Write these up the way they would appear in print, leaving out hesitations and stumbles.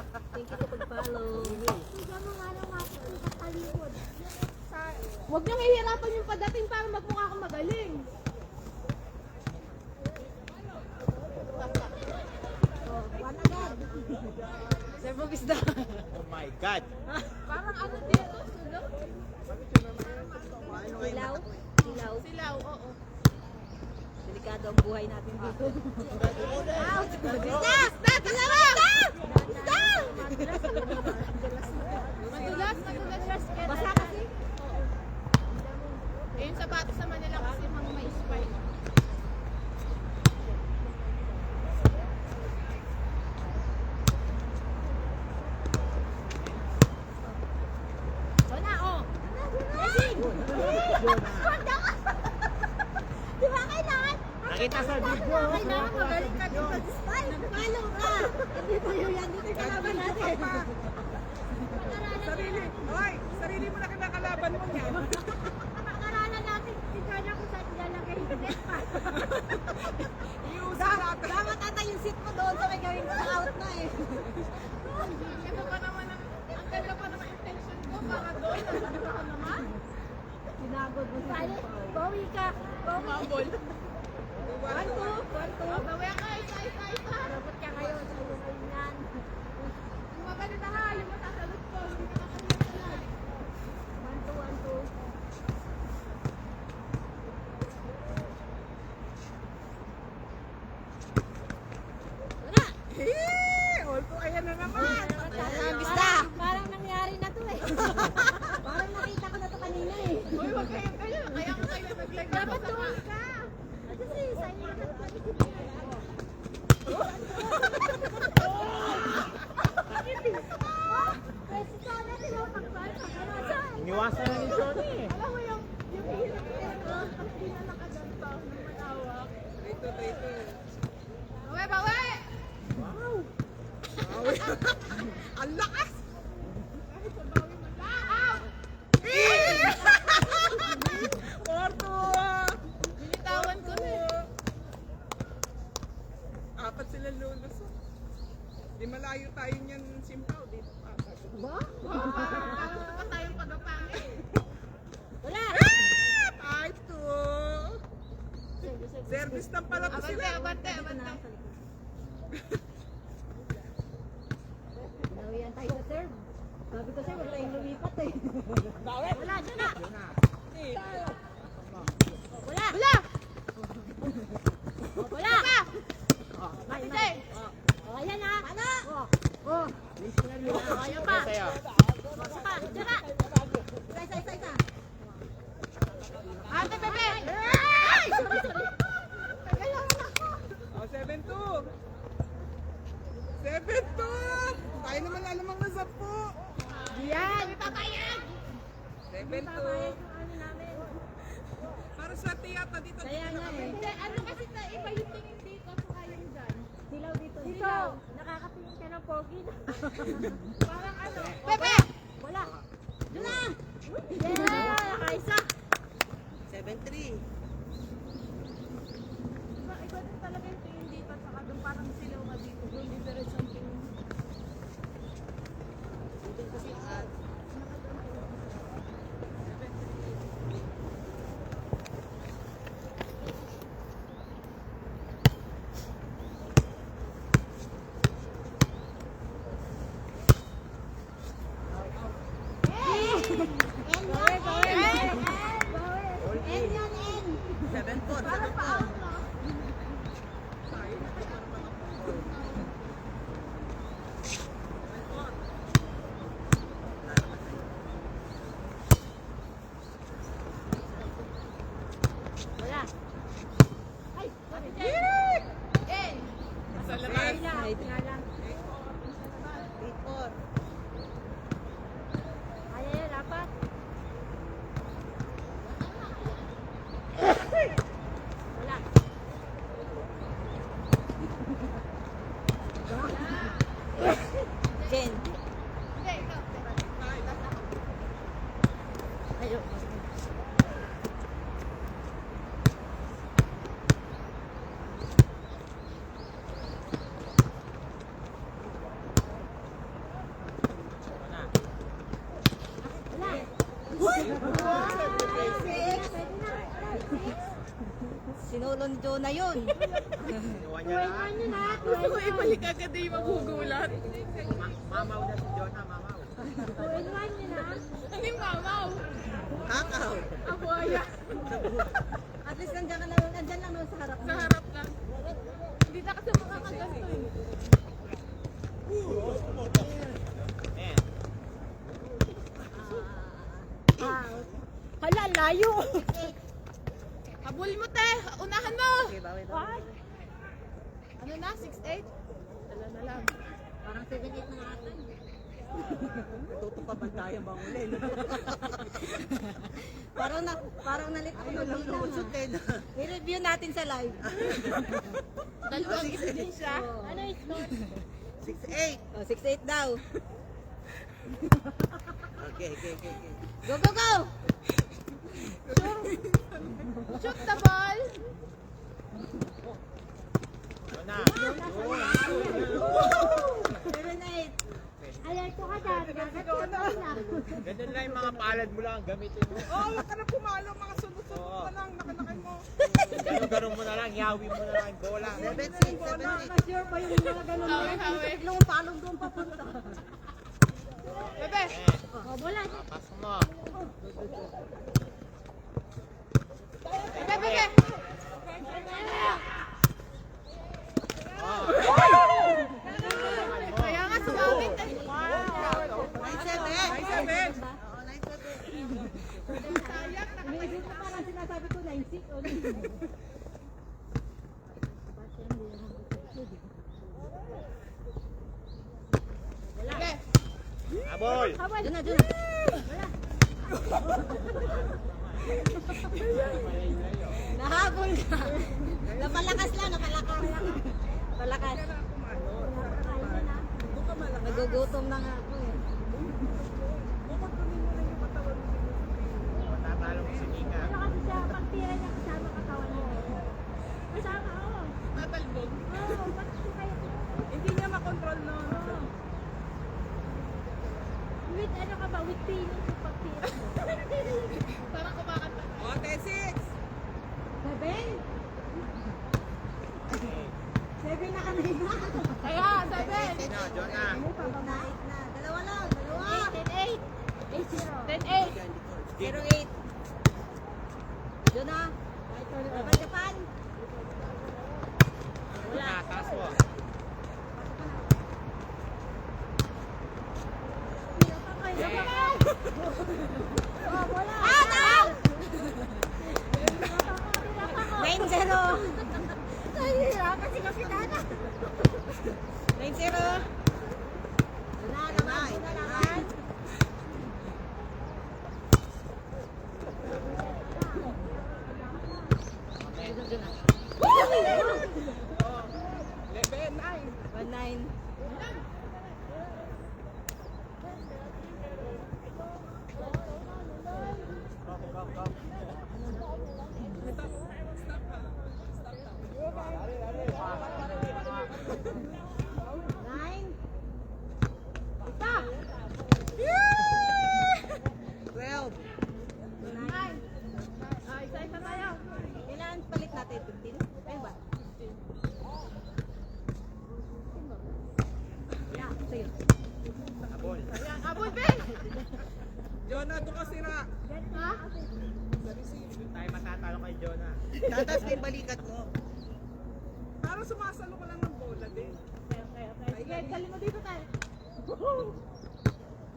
Thank you sa pag-follow. Huwag niyong ihirapan yung padating para magmukha kang magaling. Sir Bobisda. Oh my God! Parang ano dito, sulok? Silaw. Silaw. Silaw, oo. Delikado ang buhay natin dito. Out! Stop! Stop! Stop! Stop! Madulas, madulas. Basa kasi. Eh, yung sapatos naman nila kasi mga may spine. Wala, oh! Di ba kailangan? Nakita sa video! Kailangan magaling ka din mag-spy. Nagpalo ka. Hindi tayo yan. Dito yung kalaban natin. Sarili mo na kinakalaban mo niyan. Pag-aralan natin. Tignan ako saan ilalagay yung net pa. Iusa natin. Dapat ata yung seat mo doon sa may gawin ko out na eh. Ito pa naman ang ganda pa naman intention ko para doon. Ano ka naman? Sinagod mo si Paul. Bawi ka. Bawi. Mabol. 1, 2. 1, 2. Bawi ka, isa. Dapat ka kayo. Sa'yo kayo yan. Yung maganda ha, yung matatalot ko. Hindi ka nakalimutan. 1, 2, 1, 2. Wala. Alto, ayan na naman. Parang nangyari na to eh. Parang nakita ko na to kanina eh. Uy, wag kayong kaya. Kaya ka kayo nag-like. Dapat doon ka. Kasi sa'yo na Iniwasan na ni Johnny eh. Alam mo yung hirap ko. Hindi na nakaganto. Nung malawak. Bawi! Wow! Ang lakas! Kahit sa bawi man lang. Out! Porto! Binitawan ko na eh. Apat sila lulusot. Di malayo tayo niyan, Simpaw. Dito apat. Ba? Parang pa tayong pagapangin. Wala. Type 2. Service lang pala to sila. Abante. Dawian tayo sa serve. Sabi ko sa'yo, wag tayong lumipat eh. Wala, dyan na. Wala. Wala. Kasi, O, ayan na. Ano? O. ayaw pa. Sa'yo. Isa pa. Dyan na. Isa. Ate, bebe! Ay! Sorry. Oh, 7-2. 7-2. Tayo naman alamang na 10. Yan! Papayag! 7-2. Para sa tiyata dito. Kaya nga eh. Hindi, ano kasi na iba yung tingin dito sa yung dyan. Silaw dito. Dito. Nakakatingin ka ng pogi. Parang ano? Bebe! Wala. Doon na. Yeah! Nakaisa. 7-3. Iba din talaga yung tingin dito at saka doon parang silaw ka dito. Doon difference ang tingin. Parang pa-out na. ulo ni Jonah yun. Kinuha niya lahat. Ano na? Gusto ko ibalik agad yung magugulat. Mamaw na si Jonah, mamaw. 2-in-1 yun na. Ano yung mamaw? Hakaw. Abuaya. At least nandiyan ka lang, nandiyan lang no, sa harap Sa mo. harap lang. Hindi na kasi makakagasto eh. Man. Hala, layo. Habol mo te! Unahan mo! What? Ano na? 6'8"? Dala na lang. Parang 7-8 na ata. Tuto pa tayo bangulin. Parang nalit ako ng bilang. I-review natin sa live. Dalawang din siya. Ano is score? 6'8". Oh, 6-8 daw. Okay. Go, go, go! Shoot the ball! Jonah. 7-8. Alerto ka dyan. Dagat ka na. Ganun lang yung mga palad mo lang gamitin mo. Oh, wag ka na pumalo. Mga sunod-sunod Oo. pa lang. Nakalakay mo. Ganun mo na lang, yawi mo na lang yung bola. 7'6". Sure pa yung mga ganun. Hawi. Ilang palong doon papunta. Bebe! Oh, bola. Pasok mo. Bebe! Bebe! Oh. Kaya nga sumabit eh. 9'7". Maybe pa parang sinasabi ko 9-6 o 9. Bebe! Abol. Doon na. Nahabol ka. Napalakas lang, napalakas. Palakas. Nagugutom na nga ako eh. Matatalo mo si Mika. Ano kasi siya, pag tira niya kasama katawan mo. Kasama, oo. Tatalbog. Oo, ba't kayo? Hindi niya makontrol nun. With ano ka ba? With feeling sa pagtira mo. Parang kumakanta. Oh, 10'6". 7? 7 na kami na. Kaya, sabi! Sino, Jonah? Pababait na. Dalawa lang, dalawa. 10-8. 10-8. 0-8. Jonah. Laban Japan. Jonah, taas mo. Oh, bola. Ah, 9-0. Nahihirapan si Kapitana. 9-0. Wala naman. Wala naman. Oh, 1-9. Nine. Stop. 12. Nine. Isa-isa tayo. Kailangan palit natin 15. Ayun ba? 15. Yeah, sige. Abol. Ayan, abol, Ben! Jonah, doon ka sira. Ha? Doon tayo matatalo kay Jonah. Tatas na yung balikat mo. Parang sumasalo ka lang ng bola din. Okay. Sige, dali mo dito tayo.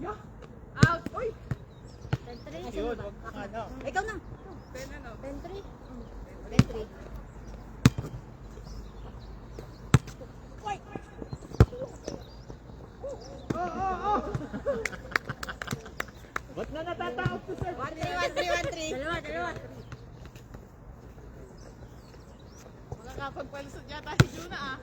Yeah. Out! Uy! 10-3. Yun, wag ka ano. Ikaw na. 10 ano? 10-3. 10-3. Ba't na natatakot to sir? 1-3. Dalawa. Makakapagpalusot yata si Juna ah.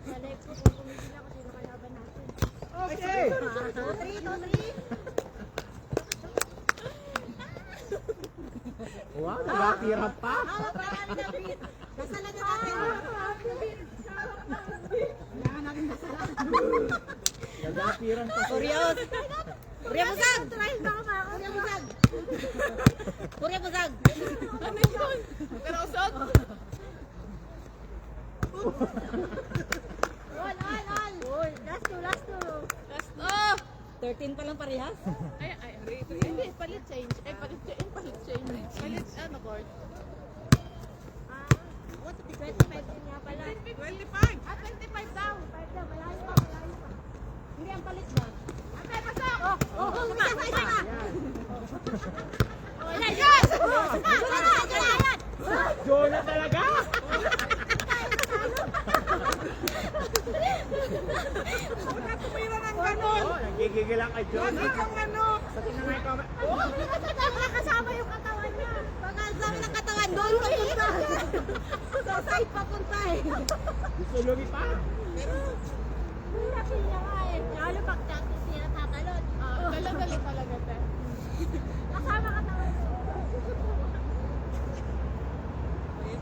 Malay po kung kumigil ako sino kalaban natin. Okay. 2-3. Wow, nakatira pa. Hawak na kami na beat. Kasalan na natin. Kailangan natin kasalan. Nakatiran pa. Curious. Purya busag! Purya busag! Purya busag! Ano yun? Pero usot? All! Last two! Last off! 13 pa lang parehas. Ay, hindi, palit change. Ay, palit change. Palit, ano, court? 25 din nga pala. 25. 25 daw. Malayo pa. Hindi ang palit ba? Ate, pasok! Isa ka! Oh, yes! Jonah talaga! Una, tumira ng ganon. Oh, nagigigil ang kay Jonah. Lagi kang ano. Sa tingnan nga yung comment. Kasama yung katawan niya. Pag ang dami ng katawan, doon papunta. Sa side papunta eh. Gusto lumipat. Hirap niya nga eh. Lalo pag practice niya natatalon. Dala-dali talaga, te. Kasama katawan niya.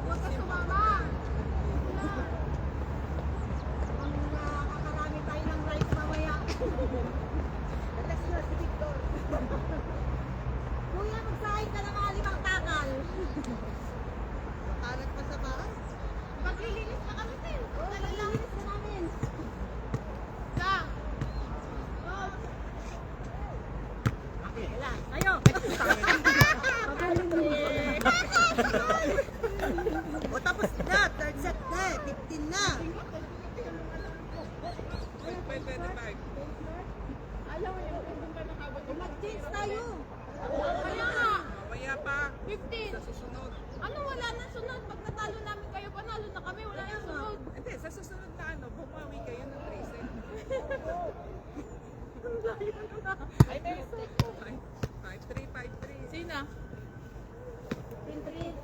Huwag ka sumama. Ang nakakarami tayo ng rice mamaya. Atas na si Victor. Kuya, magsahin ka ng mga 5 takal. Makalat pa sa bahay. Maglilinis na kami, te. Oo, nalilinis na namin. Sa. Tayo! Magaling eh. O tapos na, third set na, 15 na. 25. Alam mo yun, kung ka nakabot yung Mag-change tayo. Kaya nga, Mamaya pa. 15. Sa susunod. Ano, wala na sunod. Pag natalo namin kayo, panalo na kami. Wala na sunod. Hindi, sa susunod na ano, bumawi kayo ng 3 set. Ay, may mistake ko. 5-3. Sina? Tin.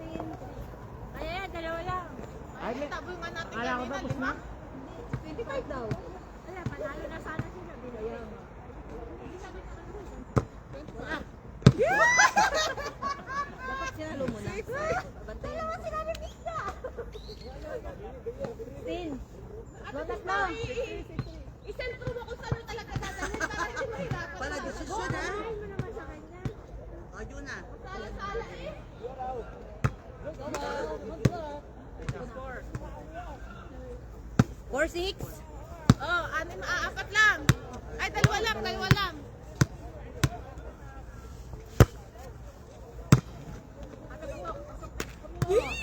Kaya yan, dalawa lang. Ay, may- Tabo nga natin Kala ko tapos na. 25 daw. Wala, panalo na sana sila. Binayang. Wala. Dapat sinalo mo na. Bantayan mo. Wala ka sinabi pizza. Tin. Batas na. Isentro mo kung saan mo talaga dadalhin para hindi mahirapan. Para desisyon ha. Bahay mo naman sa kanya. O yun na. Sala-sala eh. Score. 4-6. Oh, apat lang. Ay, dalawa lang.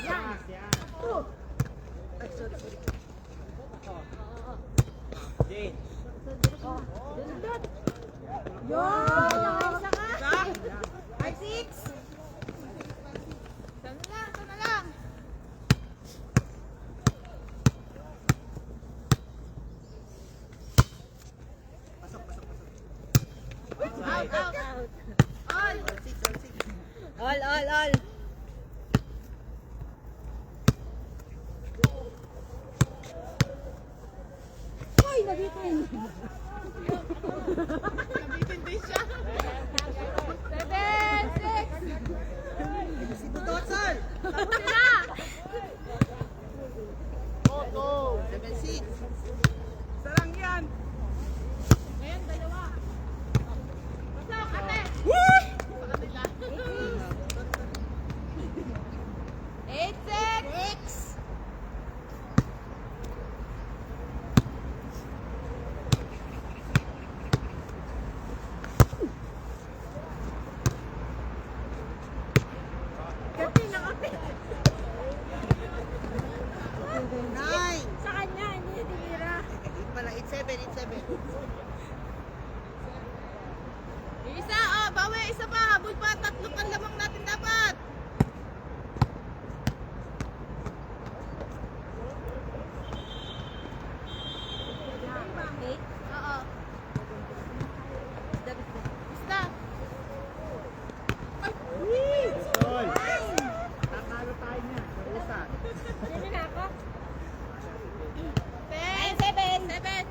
Yan. Ay, sorry. Jane. Dundot. Yun. Isa ka. 5-6. Sana lang. Out. All. All. Hoy, nabitin. Nabitin din siya. 7, 6. Si Budotsol. Tapos na. 7-6. Sarang yan. Ngayon, dalawa. Pasok, ate. Sa kanila. 8, 6. Kasi nakapit. 9. Sa kanya, hindi tinira. Yun pala, 8-7. Isa, bawi, isa pa. Habol pa, 3 pa lamang natin dapat. Eight. Oo. Basta. Tol. Tatalo tayo niya. Sa usa. Sino na ako? 10, 7. 9, 7.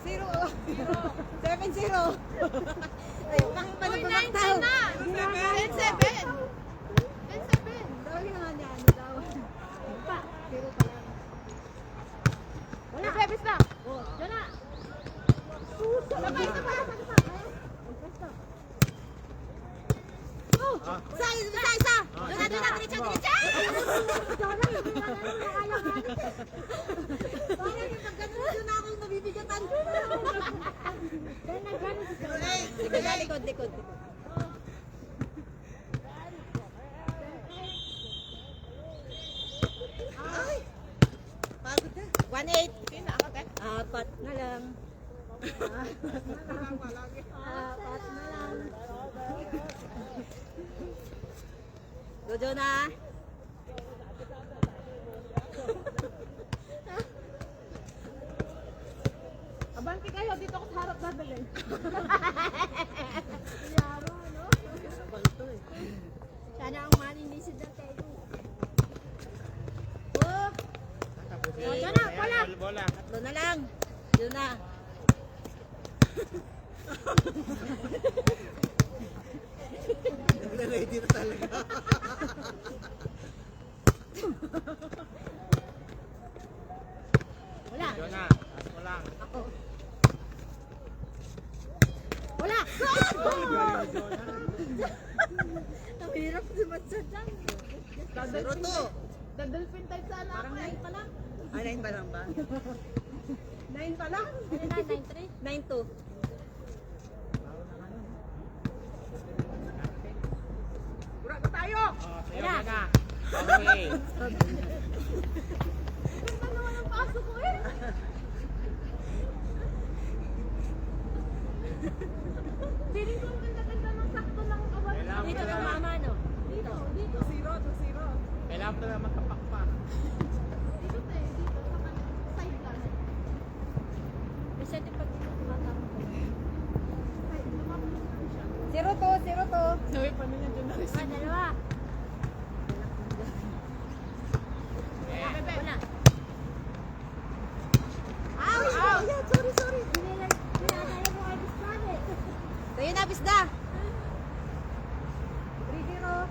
Zero. 7-0. Ayaw kang Uy, 9-10 panagpapaktaw. na! 10-7! 10-7! Dawin nga niya, ano daw. Pa, zero pa lang. Wala! Bebes na! Diyan na! Sabay, sabay. Oh, isa. Doon na, diretso. Parang yung pag ganun doon ako nabibigatan. Sige, likod. Ay! Pagod na. 1-8. Sino ako, te? Apat na lang. Tama lagi. Apat na lang. Dodo na. Abanti kayo, dito ako sa harap dadalhin. Sana ang maninisid ng tayo. Oh, Tapusin. Oh, dyan na, Ayan, wala. bola. tatlo na lang. Doon na. Ready na talaga. Wala. Yun na. Taas mo lang. Ako. Wala. Galing ni Jonah. Ang hirap sumadsad lang. 0-2. Dadalpin type sana ako eh. 9 pa lang. Ah, 9 pa lang ba? 9 pa lang? Ano na, 9-3? 9-2. Bura na tayo! Oh, sayo Wala. na. Okay. Ganda naman ang paso ko eh. Feeling ko ang ganda-ganda ng sakto ng kawan. Kailangan Dito mo ng na. mama, no? Dito, dito. 2-0. Kailangan mo na magkapakpak. Dito, te. Dito, sa side lang. Presente pag mata mo. Side, lumapit lang siya. 0-2. Sabi pa niya dyan na rin. Dalawa. Eh, Wala. Sorry. Dinadala mo kay Bispanet. Sa'yo na, Bisda. 3-0.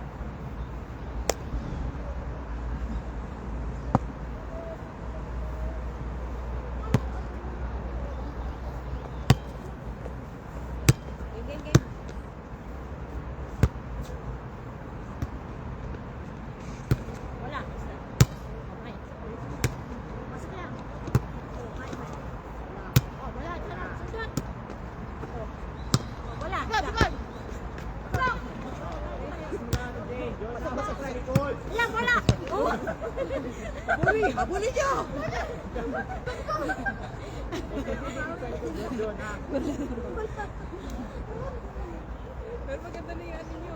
Game. Wala. Bisda. Okay. Pasok lang. Oh, wala. Tara, sundot. Oh, wala. Good, good. Jane, Jonah. Pasok sa likod. Wala. Oh. Habulin nyo! Jonah. Pero maganda na yung ano nyo.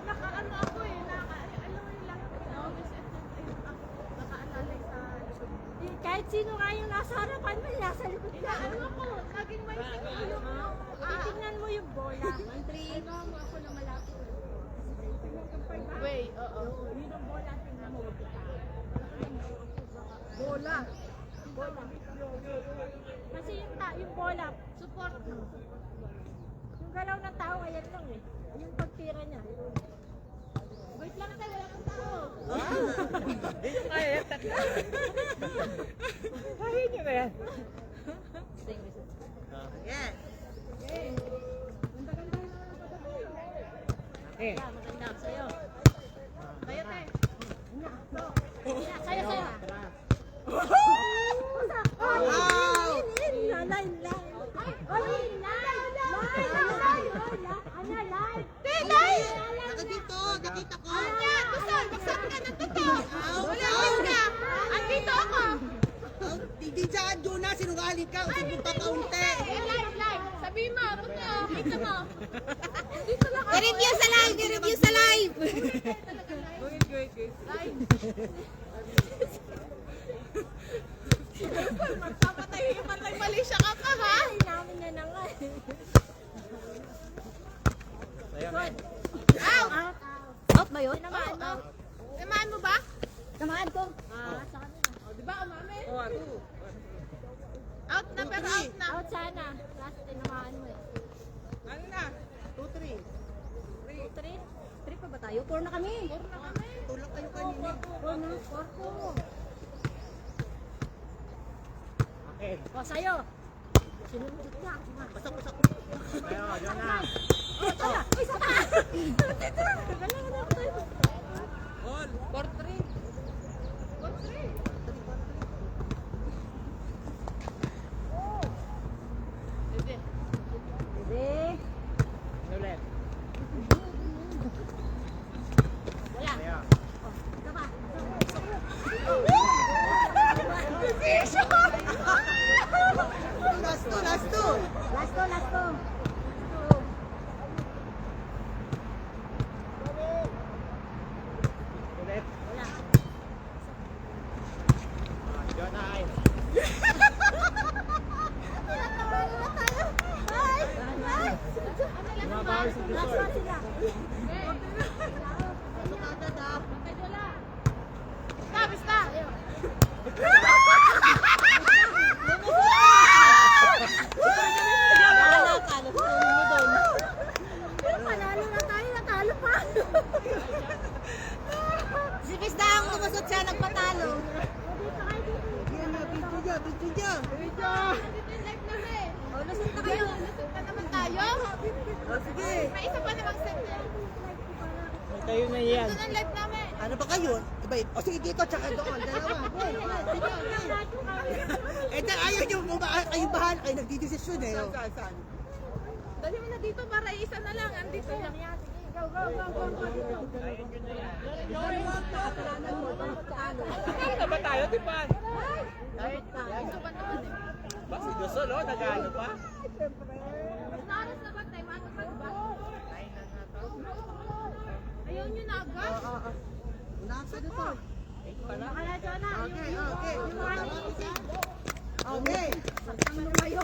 Nakaano ako eh. Alam mo yung lang. Nakaalalay sa likod. Kahit sino nga yung nasa harapan mo, nasa likod ka. Ano ako? Naging may yung Titingnan mo yung bola. 1-3. ano mo ako na malapit. Way, oo. Yun ang bola, tingnan mo. Wag kita. Bola. Kasi yung bola, support. Yung galaw ng tao, ayan lang eh. Yung pagtira niya. Wait lang tayo, wala kang tao. Hindi nyo kaya. Kaya nyo na yan. Yes. Eh. Maganda. Sa'yo. Tayo, te. Sa'yo. Wow! Line lang. Naka dito, nakita ko. Buksan ka ng totoo. Wala ka. Andito ako. Hindi dyan, Jonah, sinungaling ka. Usipin pa kaunti. Live. Sabihin mo, totoo. Kita mo. Dito lang ako. I-review sa live. Wait. Live. Magpapatahiman lang mali siya ka pa, ha? Ay, namin na na nga. Sayo na. Out. Out ba yun? Tinamaan mo. Tinamaan mo ba? Tamaan ko. Sa kanila. O, di ba, umami? Oh, 2. Dapat sana. Last tinamaan mo eh. Ano na? 2-3. 3? 3 pa ba tayo? 4 na kami. 4 na kami. Tulak kayo kanina. 4 na. 4 po. Akin. O, sa'yo. Sinunod niya. Pasak-pasak. Tayo, yun na. Oh, tala. Uy, saka. Dito. Galangan ako tayo. All. 4-3. 4-3. Hindi. Hindi. Ulit. Wala. Tayo. Oh, ito ba? Last two, last two. Last to, last to. Ulit. Wala. Yun ay. Bumabawi si Last Dusol. one sila. Stop, stop. Pero panalo na tayo, natalo pa. Si Miss Daang lumusot siya, nagpatalo. Yan na, video niya, video niya. Dito yung live namin. O, lusot na kayo. Lusot na naman tayo. O, sige. May isa pa namang set eh. Tayo na yan. Ito na yung live namin. Ano ba kayo? Iba, o sige dito, tsaka doon. Dalawa. Eh, ayaw niyo, kayo bahala, kayo nagdidesisyon eh. Oh. Saan? Dali mo na dito para isa na lang. Andito. Go, go, go, go, go. Ano na ba tayo, di ba? Gusto ba naman eh. Ba si Dusol, oh, nag-ano pa? Naras na ba tayo? Ano pa ba? Ayaw nyo na agad? Nasa dito. Kaya, Jonah. Okay, okay. Yung mga Okay. Ang lumayo.